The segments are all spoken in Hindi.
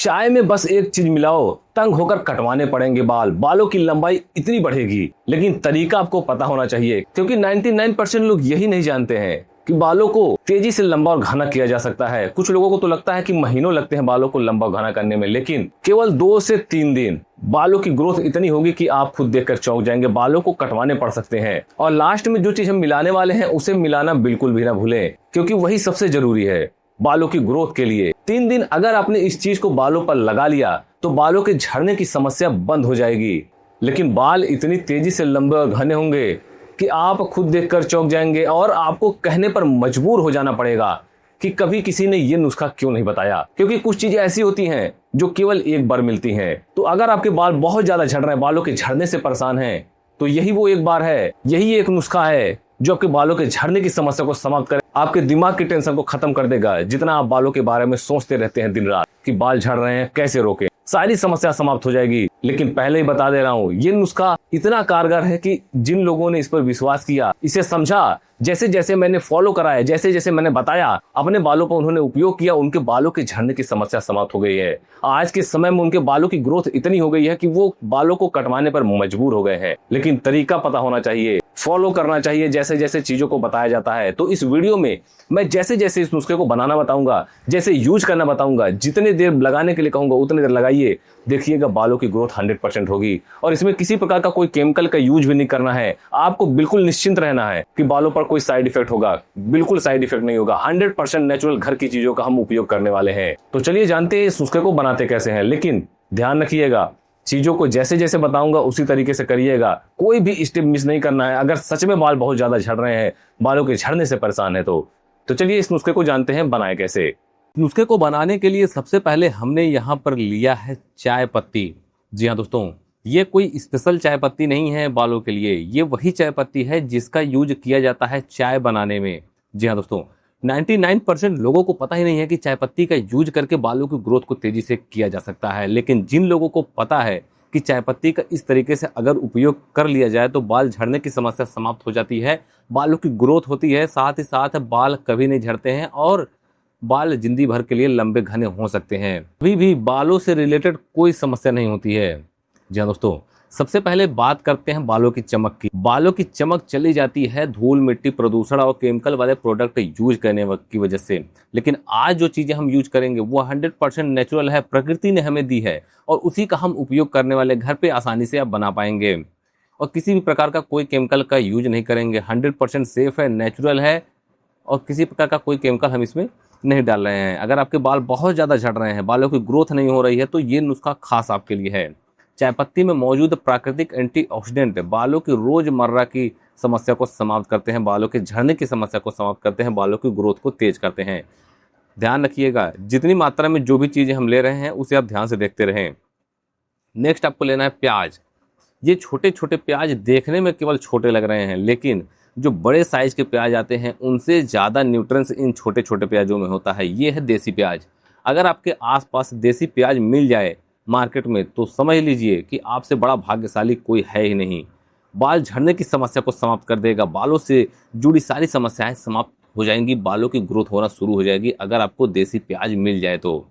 चाय में बस एक चीज मिलाओ, तंग होकर कटवाने पड़ेंगे बाल, बालों की लंबाई इतनी बढ़ेगी। लेकिन तरीका आपको पता होना चाहिए, क्योंकि 99% लोग यही नहीं जानते हैं कि बालों को तेजी से लंबा और घना किया जा सकता है। कुछ लोगों को तो लगता है कि महीनों लगते हैं बालों को लंबा घना करने में, लेकिन केवल 2 से 3 दिन बालों की ग्रोथ इतनी होगी कि आप खुद देखकर चौंक जाएंगे। बालों को कटवाने पड़ सकते हैं। और लास्ट में जो चीज हम मिलाने वाले हैं उसे मिलाना बिल्कुल भी ना भूलें, क्योंकि वही सबसे जरूरी है बालों की ग्रोथ के लिए। 3 दिन अगर आपने इस चीज को बालों पर लगा लिया तो बालों के झड़ने की समस्या बंद हो जाएगी। लेकिन बाल इतनी तेजी से लंबे और घने होंगे कि आप खुद देखकर चौंक जाएंगे और आपको कहने पर मजबूर हो जाना पड़ेगा कि कभी किसी ने ये नुस्खा क्यों नहीं बताया। क्योंकि कुछ चीजें ऐसी होती हैं जो केवल एक बार मिलती हैं। तो अगर आपके बाल बहुत ज्यादा झड़ रहे हैं, बालों के झड़ने से परेशान हैं, तो यही वो एक बार है, यही एक नुस्खा है जो आपके बालों के झड़ने की समस्या को समाप्त करे, आपके दिमाग की टेंशन को खत्म कर देगा। जितना आप बालों के बारे में सोचते रहते हैं दिन रात कि बाल झड़ रहे हैं कैसे रोकें, सारी समस्या समाप्त हो जाएगी। लेकिन पहले ही बता दे रहा हूँ, ये नुस्खा इतना कारगर है कि जिन लोगों ने इस पर विश्वास किया, इसे समझा, जैसे जैसे मैंने फॉलो करा है, जैसे जैसे मैंने बताया, अपने बालों पर उन्होंने उपयोग किया, उनके बालों के झड़ने की समस्या समाप्त हो गई है। आज के समय में उनके बालों की ग्रोथ इतनी हो गई है कि वो बालों को कटवाने पर मजबूर हो गए हैं। लेकिन तरीका पता होना चाहिए, फॉलो करना चाहिए जैसे जैसे चीजों को बताया जाता है। तो इस वीडियो में मैं जैसे जैसे इस नुस्खे को बनाना बताऊंगा, जैसे यूज करना बताऊंगा, जितने देर लगाने के लिए कहूंगा उतनी देर लगाइए, देखिएगा बालों की ग्रोथ 100% होगी। और इसमें किसी प्रकार का कोई केमिकल का यूज भी नहीं करना है। आपको बिल्कुल निश्चिंत रहना है कि बालों पर कोई साइड इफेक्ट होगा, बिल्कुल साइड इफेक्ट नहीं होगा। 100% नेचुरल घर की चीजों का हम उपयोग करने वाले हैं। तो चलिए जानते हैं इस नुस्खे को बनाते कैसे हैं। लेकिन ध्यान रखिएगा, चीजों को जैसे जैसे बताऊंगा उसी तरीके से करिएगा, कोई भी स्टेप मिस नहीं करना है। अगर सच में बाल बहुत ज्यादा झड़ रहे हैं, बालों के झड़ने से परेशान है, तो चलिए इस नुस्खे को जानते हैं बनाए कैसे। नुस्खे को बनाने के लिए सबसे पहले हमने यहाँ पर लिया है चाय पत्ती। जी हाँ दोस्तों, ये कोई स्पेशल चाय पत्ती नहीं है बालों के लिए, ये वही चाय पत्ती है जिसका यूज किया जाता है चाय बनाने में। जी हाँ दोस्तों, 99% लोगों को पता ही नहीं है कि चाय पत्ती का यूज करके बालों की ग्रोथ को तेजी से किया जा सकता है। लेकिन जिन लोगों को पता है कि चाय पत्ती का इस तरीके से अगर उपयोग कर लिया जाए तो बाल झड़ने की समस्या समाप्त हो जाती है, बालों की ग्रोथ होती है, साथ ही साथ बाल कभी नहीं झड़ते हैं और बाल जिंदगी भर के लिए लंबे घने हो सकते हैं। कभी भी बालों से रिलेटेड कोई समस्या नहीं होती है। जी हाँ दोस्तों, सबसे पहले बात करते हैं बालों की चमक की। बालों की चमक चली जाती है धूल, मिट्टी, प्रदूषण और केमिकल वाले प्रोडक्ट यूज करने की वजह से। लेकिन आज जो चीजें हम यूज करेंगे वो 100% नेचुरल है, प्रकृति ने हमें दी है और उसी का हम उपयोग करने वाले, घर पे आसानी से आप बना पाएंगे। और किसी भी प्रकार का कोई केमिकल का यूज नहीं करेंगे, 100% सेफ है, नेचुरल है और किसी प्रकार का कोई केमिकल हम इसमें नहीं डाल रहे हैं। अगर आपके बाल बहुत ज़्यादा झड़ रहे हैं, बालों की ग्रोथ नहीं हो रही है, तो ये नुस्खा खास आपके लिए है। चाय पत्ती में मौजूद प्राकृतिक एंटीऑक्सीडेंट बालों की रोजमर्रा की समस्या को समाप्त करते हैं, बालों के झड़ने की समस्या को समाप्त करते हैं, बालों की ग्रोथ को तेज करते हैं। ध्यान रखिएगा, जितनी मात्रा में जो भी चीज़ें हम ले रहे हैं उसे आप ध्यान से देखते रहें। नेक्स्ट आपको लेना है प्याज। ये छोटे छोटे प्याज देखने में केवल छोटे लग रहे हैं, लेकिन जो बड़े साइज के प्याज आते हैं उनसे ज़्यादा न्यूट्रिएंट्स इन छोटे छोटे प्याजों में होता है। ये है देसी प्याज। अगर आपके आसपास देसी प्याज मिल जाए मार्केट में तो समझ लीजिए कि आपसे बड़ा भाग्यशाली कोई है ही नहीं। बाल झड़ने की समस्या को समाप्त कर देगा, बालों से जुड़ी सारी समस्याएं समाप्त हो जाएंगी, बालों की ग्रोथ होना शुरू हो जाएगी अगर आपको देसी प्याज मिल जाए तो।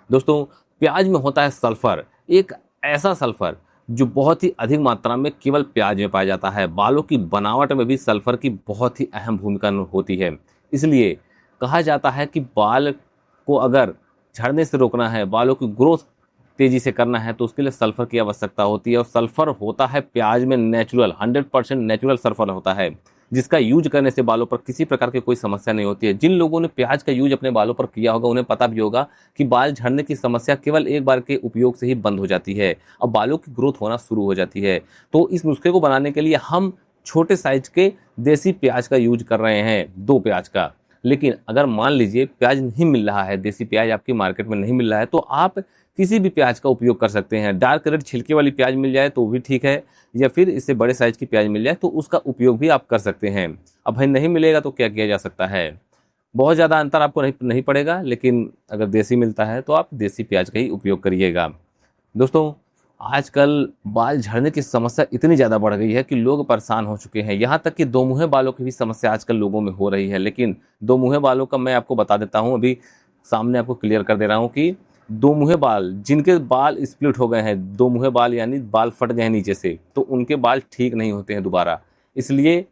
दोस्तों, प्याज में होता है सल्फर, एक ऐसा सल्फर जो बहुत ही अधिक मात्रा में केवल प्याज में पाया जाता है। बालों की बनावट में भी सल्फर की बहुत ही अहम भूमिका होती है। इसलिए कहा जाता है कि बाल को अगर झड़ने से रोकना है, बालों की ग्रोथ तेजी से करना है, तो उसके लिए सल्फर की आवश्यकता होती है। और सल्फर होता है प्याज में नेचुरल, 100% नेचुरल सल्फर होता है, जिसका यूज करने से बालों पर किसी प्रकार की कोई समस्या नहीं होती है। जिन लोगों ने प्याज का यूज अपने बालों पर किया होगा उन्हें पता भी होगा कि बाल झड़ने की समस्या केवल एक बार के उपयोग से ही बंद हो जाती है और बालों की ग्रोथ होना शुरू हो जाती है। तो इस नुस्खे को बनाने के लिए हम छोटे साइज के देसी प्याज का यूज कर रहे हैं, 2 प्याज का। लेकिन अगर मान लीजिए प्याज नहीं मिल रहा है, देसी प्याज आपकी मार्केट में नहीं मिल रहा है, तो आप किसी भी प्याज का उपयोग कर सकते हैं। डार्क रेड छिलके वाली प्याज मिल जाए तो भी ठीक है, या फिर इससे बड़े साइज की प्याज मिल जाए तो उसका उपयोग भी आप कर सकते हैं। अब भाई नहीं मिलेगा तो क्या किया जा सकता है, बहुत ज़्यादा अंतर आपको नहीं पड़ेगा, लेकिन अगर देसी मिलता है तो आप देसी प्याज का ही उपयोग करिएगा। दोस्तों, आजकल बाल झड़ने की समस्या इतनी ज़्यादा बढ़ गई है कि लोग परेशान हो चुके हैं। यहाँ तक कि दोमुहे बालों की भी समस्या आजकल लोगों में हो रही है। लेकिन दोमुहे बालों का मैं आपको बता देता हूँ, अभी सामने आपको क्लियर कर दे रहा हूँ कि दो मुँहे बाल, जिनके बाल स्प्लिट हो गए हैं, दो मुँहे बाल यानी बाल फट गए हैं नीचे से, तो उनके बाल ठीक नहीं होते हैं दोबारा। इसलिए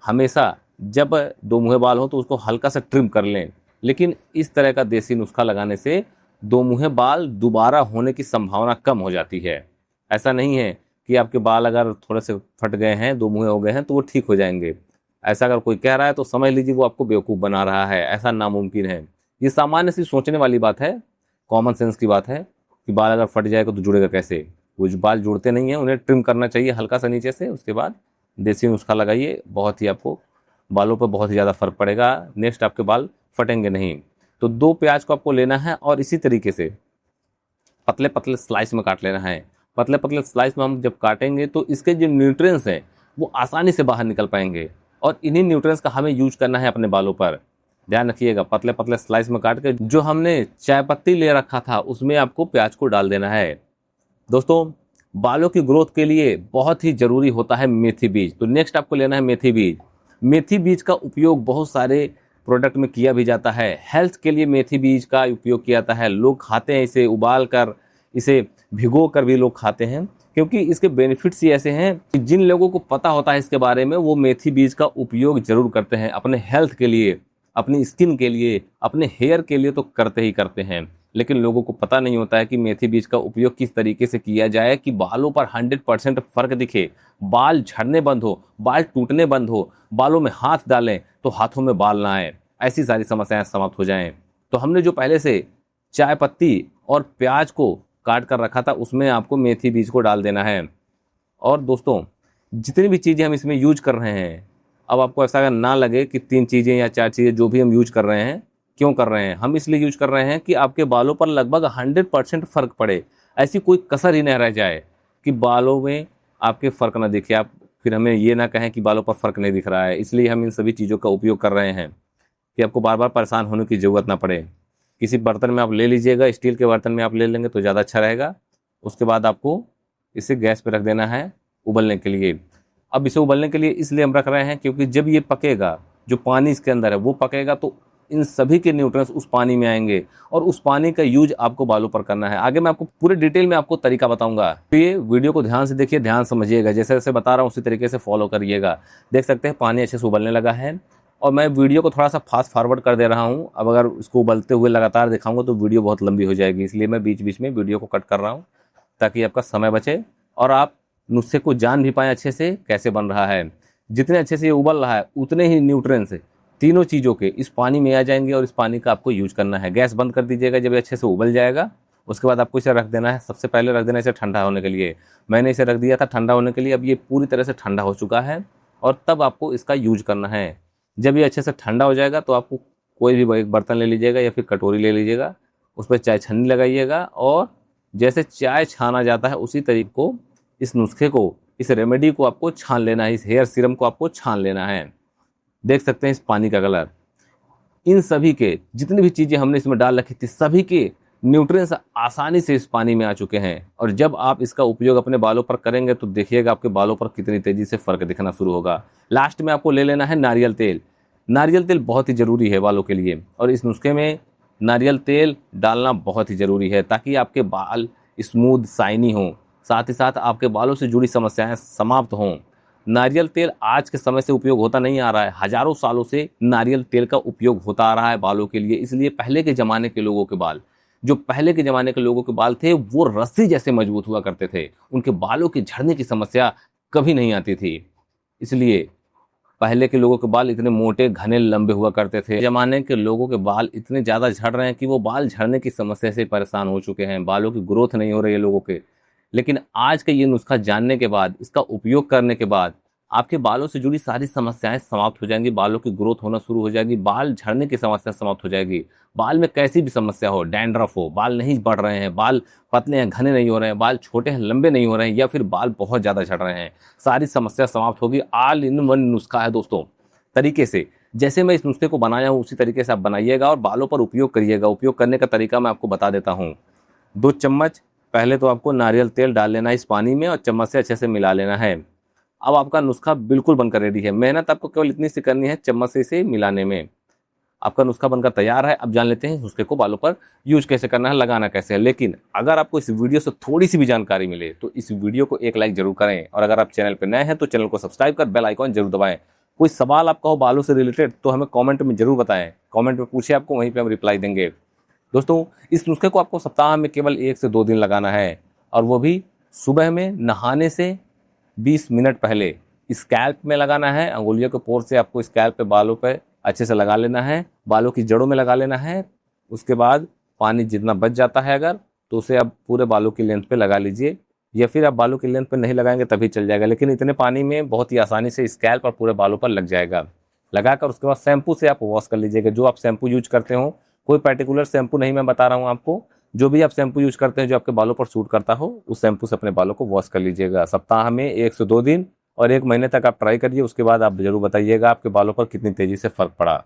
हमेशा जब दो मुँहे बाल हो तो उसको हल्का सा ट्रिम कर लें। लेकिन इस तरह का देसी नुस्खा लगाने से दो मुँहे बाल दोबारा होने की संभावना कम हो जाती है। ऐसा नहीं है कि आपके बाल अगर थोड़े से फट गए हैं, दो मुँहे हो गए हैं तो वो ठीक हो जाएंगे। ऐसा अगर कोई कह रहा है तो समझ लीजिए वो आपको बेवकूफ़ बना रहा है, ऐसा नामुमकिन है। ये सामान्य सी सोचने वाली बात है, कॉमन सेंस की बात है कि बाल अगर फट जाएगा तो जुड़ेगा कैसे। वो जो बाल जुड़ते नहीं हैं उन्हें ट्रिम करना चाहिए हल्का सा नीचे से, उसके बाद देसी नुस्खा लगाइए, बहुत ही आपको बालों पर बहुत ही ज़्यादा फर्क पड़ेगा। नेक्स्ट आपके बाल फटेंगे नहीं। तो 2 प्याज को आपको लेना है और इसी तरीके से पतले पतले स्लाइस में काट लेना है। पतले पतले स्लाइस में हम जब काटेंगे तो इसके जो न्यूट्रिएंट्स हैं वो आसानी से बाहर निकल पाएंगे, और इन्हीं न्यूट्रिएंट्स का हमें यूज करना है अपने बालों पर। ध्यान रखिएगा, पतले पतले स्लाइस में काट के जो हमने चाय पत्ती ले रखा था उसमें आपको प्याज को डाल देना है। दोस्तों, बालों की ग्रोथ के लिए बहुत ही ज़रूरी होता है मेथी बीज। तो नेक्स्ट आपको लेना है मेथी बीज। मेथी बीज का उपयोग बहुत सारे प्रोडक्ट में किया भी जाता है। हेल्थ के लिए मेथी बीज का उपयोग किया जाता है। लोग खाते हैं इसे उबाल कर, इसे भिगो कर भी लोग खाते हैं, क्योंकि इसके बेनिफिट्स ही ऐसे हैं कि जिन लोगों को पता होता है इसके बारे में वो मेथी बीज का उपयोग जरूर करते हैं अपने हेल्थ के लिए, अपनी स्किन के लिए, अपने हेयर के लिए तो करते ही करते हैं। लेकिन लोगों को पता नहीं होता है कि मेथी बीज का उपयोग किस तरीके से किया जाए कि बालों पर 100% फर्क दिखे, बाल झड़ने बंद हो, बाल टूटने बंद हो, बालों में हाथ डालें तो हाथों में बाल ना आए, ऐसी सारी समस्याएं समाप्त हो जाएं। तो हमने जो पहले से चाय पत्ती और प्याज को काट कर रखा था उसमें आपको मेथी बीज को डाल देना है। और दोस्तों, जितनी भी चीज़ें हम इसमें यूज कर रहे हैं, अब आपको ऐसा अगर ना लगे कि 3 चीज़ें या 4 चीज़ें जो भी हम यूज कर रहे हैं, क्यों कर रहे हैं, हम इसलिए यूज कर रहे हैं कि आपके बालों पर लगभग 100% फ़र्क पड़े। ऐसी कोई कसर ही न रह जाए कि बालों में आपके फ़र्क ना दिखे, आप फिर हमें ये ना कहें कि बालों पर फ़र्क नहीं दिख रहा है। इसलिए हम इन सभी चीज़ों का उपयोग कर रहे हैं कि आपको बार बार परेशान होने की ज़रूरत ना पड़े। किसी बर्तन में आप ले लीजिएगा, स्टील के बर्तन में आप ले लेंगे तो ज़्यादा अच्छा रहेगा। उसके बाद आपको इसे गैस पे रख देना है उबलने के लिए। अब इसे उबलने के लिए इसलिए हम रख रहे हैं क्योंकि जब ये पकेगा, जो पानी इसके अंदर है वो पकेगा तो इन सभी के न्यूट्रिएंट्स उस पानी में आएंगे और उस पानी का यूज आपको बालों पर करना है। आगे मैं आपको पूरे डिटेल में आपको तरीका बताऊंगा, तो ये वीडियो को ध्यान से देखिए, ध्यान समझिएगा, जैसे जैसे बता रहा हूँ उसी तरीके से फॉलो करिएगा। देख सकते हैं पानी अच्छे से उबलने लगा है और मैं वीडियो को थोड़ा सा फास्ट फॉरवर्ड कर दे रहा हूँ। अब अगर इसको उबलते हुए लगातार दिखाऊंगा तो वीडियो बहुत लंबी हो जाएगी, इसलिए मैं बीच बीच में वीडियो को कट कर रहा हूँ ताकि आपका समय बचे और आप नुस्खे को जान भी पाएँ अच्छे से कैसे बन रहा है। जितने अच्छे से ये उबल रहा है उतने ही न्यूट्रिएंट्स तीनों चीज़ों के इस पानी में आ जाएंगे और इस पानी का आपको यूज करना है। गैस बंद कर दीजिएगा जब ये अच्छे से उबल जाएगा। उसके बाद आपको इसे रख देना है, सबसे पहले रख देना है इसे ठंडा होने के लिए। मैंने इसे रख दिया था ठंडा होने के लिए, अब ये पूरी तरह से ठंडा हो चुका है और तब आपको इसका यूज करना है। जब ये अच्छे से ठंडा हो जाएगा तो आपको कोई भी एक बर्तन ले लीजिएगा या फिर कटोरी ले लीजिएगा, उस पर चाय छन्नी लगाइएगा और जैसे चाय छाना जाता है उसी तरीके को इस नुस्खे को, इस रेमेडी को आपको छान लेना है, इस हेयर सीरम को आपको छान लेना है। देख सकते हैं इस पानी का कलर, इन सभी के जितनी भी चीज़ें हमने इसमें डाल रखी थी सभी के न्यूट्रिएंट्स आसानी से इस पानी में आ चुके हैं। और जब आप इसका उपयोग अपने बालों पर करेंगे तो देखिएगा आपके बालों पर कितनी तेज़ी से फ़र्क दिखना शुरू होगा। लास्ट में आपको ले लेना है नारियल तेल। नारियल तेल बहुत ही ज़रूरी है बालों के लिए और इस नुस्खे में नारियल तेल डालना बहुत ही ज़रूरी है ताकि आपके बाल स्मूथ शाइनी हों, साथ ही साथ आपके बालों से जुड़ी समस्याएं समाप्त हों। नारियल तेल आज के समय से उपयोग होता नहीं आ रहा है, हजारों सालों से नारियल तेल का उपयोग होता आ रहा है बालों के लिए। इसलिए पहले के ज़माने के लोगों के बाल, जो पहले के ज़माने के लोगों के बाल थे वो रस्सी जैसे मजबूत हुआ करते थे, उनके बालों के झड़ने की समस्या कभी नहीं आती थी। इसलिए पहले के लोगों के बाल इतने मोटे घने लंबे हुआ करते थे। जमाने के लोगों के बाल इतने ज़्यादा झड़ रहे हैं कि वो बाल झड़ने की समस्या से परेशान हो चुके हैं, बालों की ग्रोथ नहीं हो रही है लोगों के। लेकिन आज का ये नुस्खा जानने के बाद, इसका उपयोग करने के बाद आपके बालों से जुड़ी सारी समस्याएं समाप्त हो जाएंगी, बालों की ग्रोथ होना शुरू हो जाएगी, बाल झड़ने की समस्या समाप्त हो जाएगी। बाल में कैसी भी समस्या हो, डैंड्रफ हो, बाल नहीं बढ़ रहे हैं, बाल पतले हैं घने नहीं हो रहे हैं, बाल छोटे हैं लंबे नहीं हो रहे हैं या फिर बाल बहुत ज़्यादा झड़ रहे हैं, सारी समस्या समाप्त होगी। ऑल इन वन नुस्खा है दोस्तों। तरीके से जैसे मैं इस नुस्खे को बनाया हूँ उसी तरीके से आप बनाइएगा और बालों पर उपयोग करिएगा। उपयोग करने का तरीका मैं आपको बता देता हूँ। 2 चम्मच पहले तो आपको नारियल तेल डाल लेना है इस पानी में और चम्मच से अच्छे से मिला लेना है। अब आपका नुस्खा बिल्कुल बनकर रेडी है। मेहनत आपको केवल इतनी सी करनी है, चम्मच से इसे मिलाने में। आपका नुस्खा बनकर तैयार है। अब जान लेते हैं नुस्खे को बालों पर यूज कैसे करना है, लगाना कैसे है। लेकिन अगर आपको इस वीडियो से थोड़ी सी भी जानकारी मिले तो इस वीडियो को एक लाइक जरूर करें, और अगर आप चैनल पर नए हैं तो चैनल को सब्सक्राइब कर बेल आइकॉन जरूर दबाएं। कोई सवाल आपका हो बालों से रिलेटेड तो हमें कॉमेंट में जरूर बताएं, कॉमेंट में पूछे, आपको वहीं पर हम रिप्लाई देंगे। दोस्तों, इस नुस्खे को आपको सप्ताह में केवल 1 से 2 दिन लगाना है, और वो भी सुबह में नहाने से 20 मिनट पहले स्कैल्प में लगाना है। अंगुलियों के पोर से आपको स्कैल्प पे, बालों पे अच्छे से लगा लेना है, बालों की जड़ों में लगा लेना है। उसके बाद पानी जितना बच जाता है अगर, तो उसे आप पूरे बालों की लेंथ पे लगा लीजिए, या फिर आप बालों की लेंथ पे नहीं लगाएंगे तभी चल जाएगा, लेकिन इतने पानी में बहुत ही आसानी से स्कैल्प और पूरे बालों पर लग जाएगा। लगाकर उसके बाद शैम्पू से आप वॉश कर लीजिएगा। जो आप शैम्पू यूज करते हो, कोई पर्टिकुलर शैम्पू नहीं मैं बता रहा हूँ आपको, जो भी आप शैम्पू यूज करते हैं जो आपके बालों पर सूट करता हो, उस शैम्पू से अपने बालों को वॉश कर लीजिएगा। सप्ताह में 1 से 2 दिन और 1 महीने तक आप ट्राई करिए। उसके बाद आप जरूर बताइएगा आपके बालों पर कितनी तेजी से फर्क पड़ा।